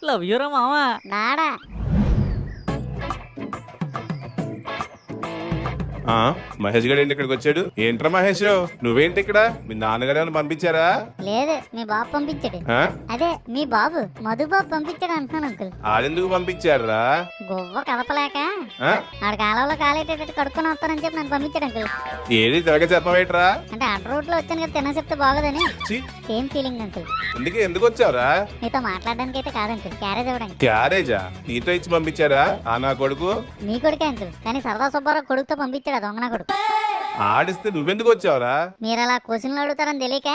Love యూరా మావా. నాడా మహేష్ గారు ఏంటి ఇక్కడికి వచ్చాడు? ఏంట్రా మహేష్, నువ్వేంటి ఇక్కడ? మీ నాన్నగారు ఏమైనా పంపించారా? లేదు, మీ బాబు పంపించాడు. ఆ? అదే మీ బాబు మధు బాబు పంపించాడు అంటున్నాను అంకుల్. ఆడెందుకు పంపించారా? గువ్వ కదపలేక ఆ? ఆడ కాలంలో కాలేటట్టు కడుక్కొని వస్తానని చెప్పి నన్ను పంపించాడు అంకుల్. ఏది త్వరగా చెప్పవేట్రా? అంటే అడ్డ రూట్ లో వచ్చాను కదా, తిన్న చెప్తే బాగోదని. ఛీ, సేమ్ ఫీలింగ్ అంకుల్. ఎందుకు వచ్చావురా? మీతో మాట్లాడడానికి అయితే కాదు అంకుల్, క్యారేజ్ ఇవ్వడానికి. క్యారేజా? నీతో ఇచ్చి పంపించారా ఆ నా కొడుకు? మీ కొడుకే అంకుల్, కానీ సరదా సుబ్బారావు కొడుకుతో పంపించాడు ఆ దొంగ నా కొడుకు. ఆడిస్తే నువ్వెందుకు వచ్చావురా? మీరు అలా క్వశ్చన్లు అడుగుతారని తెలియక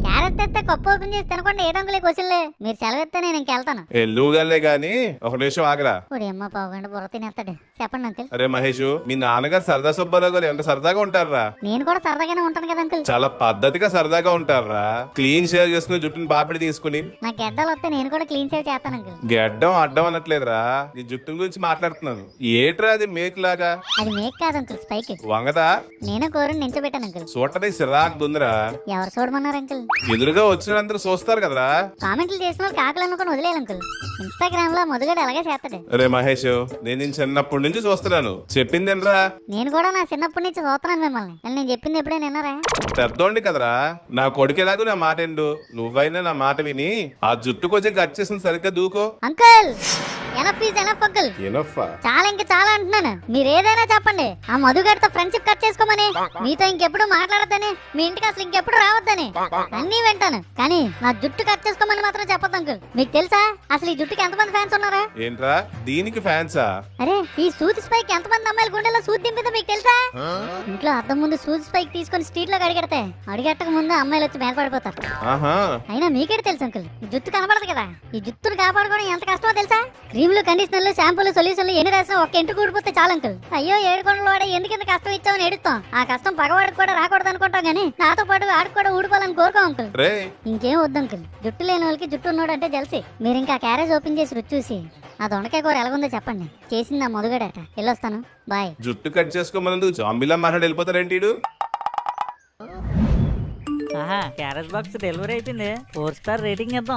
క్యారెట్ తెస్తే కప్పు ఓపెన్ చేసి తినకుండా ఏడంకులే క్వశ్చన్లే. మీరు సెలవిస్తే నేను ఇంకెళ్తాను. ఎల్లుగానే గాని ఒక నిమిషం ఆగరా. ఇప్పుడు అమ్మ పావుగంట బుర్ర తినేస్తాడు. చెప్పండి అంకుల్. అరే మహేష్, మీ నాన్నగారు సరదా సుబ్బారావు గారు ఎంత సరదాగా ఉంటారా? నేను కూడా సరదాగానే ఉంటాను కదా అంకుల్. చాలా పద్ధతిగా సరదాగా ఉంటారా? క్లీన్ షేవ్ చేసుకుని జుట్టుని పాపిడి తీసుకుని. నా గెడ్డలు వస్తే నేను కూడా క్లీన్ సేవ్ చేస్తాను అంకుల్. గెడ్డం అడ్డం అనట్లేదురా, నీ జుట్టు గురించి మాట్లాడుతున్నాను. ఏట్రా అది మేక్ లాగా? అది మేక్ కాదు అంకుల్, స్పైక్. వంగదా? నేను కోరిని నించోబెట్టాను అంకుల్. చూడటానికి సిరాకు ఉందిరా. ఎవరు చూడమన్నారు అంకుల్? ఎదురుగా వచ్చినందరూ చూస్తారు కదరా. కామెంట్లు చేసిన వాళ్ళు కాకులు అనుకుని వదిలేయాలి అంకుల్. ఇన్స్టాగ్రామ్ లో మధుగడ అలాగే చేస్తాడు. అరే మహేష్, నేను చిన్నప్పటి నుంచి చూస్తున్నాను. చెప్పిందేనరా? నేను కూడా నా చిన్నప్పటి నుంచి చూస్తున్నాను మిమ్మల్ని. కానీ నేను చెప్పింది ఎప్పుడైనా విన్నారా? పెద్దోండి కదరా. నా కొడుకు ఎలాగో నా మాట ఎండు, నువ్వైనా నా మాట విని ఆ జుట్టు కొంచెం కట్ చేసిన సరిగ్గా దూకో. Uncle enough is enough uncle. Enough చాలా ఇంకా చాలా అంటున్నాను. మీరు ఏదైనా చెప్పండి. ఆ మధుగడితో ఫ్రెండ్షిప్ కట్ చేసుకోమని, మీతో ఇంకెప్పుడు మాట్లాడద్దని, మీ ఇంటికి అసలు ఇంకెప్పుడు రావద్దని అన్నీ వింటాను. కానీ నా జుట్టు కట్ చేసుకోమని మాత్రం చెప్పొద్దు అంకుల్. మీకు తెలుసా అసలు ఈ జుట్టుకి ఎంతమంది ఫ్యాన్స్ ఉన్నారా? ఏంట్రా దీనికి ఫ్యాన్సా? అరే ఈ సూది స్పైక్ ఎంతమంది అమ్మాయిల గుండెల్లో సూది దింపిందో మీకు తెలుసా? ఇంట్లో అద్దం ముందు సూది స్పైక్ తీసుకొని స్ట్రీట్ లో అడిగెడితే అడిగెట్టక ముందు అమ్మాయిలు వచ్చి మీద పడిపోతారు. ఆహా, అయినా మీకేటి తెలుసు అంకుల్, ఈ జుట్టు కనబడదు కదా. ఈ జుట్టును కాపాడుకోవడం ఎంత కష్టమో తెలుసా? క్రీములు, కండిషనర్లు, షాంపూలు, సొల్యూషన్లు ఎన్ని రాసినా ఒక్క ఇంటికి ఊడిపోతే చాలు అంకుల్. అయ్యో ఏడుకొండలు వాడే ఎందుకు ఇంత కష్టం ఇచ్చామని ఏడుస్తాం. ఆ కష్టం పగవాడికి కూడా రాకూడదు అనుకుంటాం, గానీ నాతో పాటు ఆడికి కూడా ఊడిపోవాలని కోరుకో అంకుల్. రే ఇంకేం వద్దు అంకుల్. జుట్టు లేని వాళ్ళకి జుట్టు ఉన్నాడు అంటే జలసి. మీరు ఇంకా క్యారేజ్ ఓపెన్ చేసి రుచి చూసి ఆ దొండకాయ కూర ఎలాగుందో చెప్పండి. చేసింది ఆ మధుగడట. వెళ్ళొస్తాను, బాయ్. జుట్టు కట్ చేసుకోమన్నందుకు జాంబీలా మాట్లాడి వెళ్ళిపోతారేంటి? క్యారేజ్ బాక్స్ డెలివరీ అయిపోయింది. 4 స్టార్ రేటింగ్ ఇద్దాం.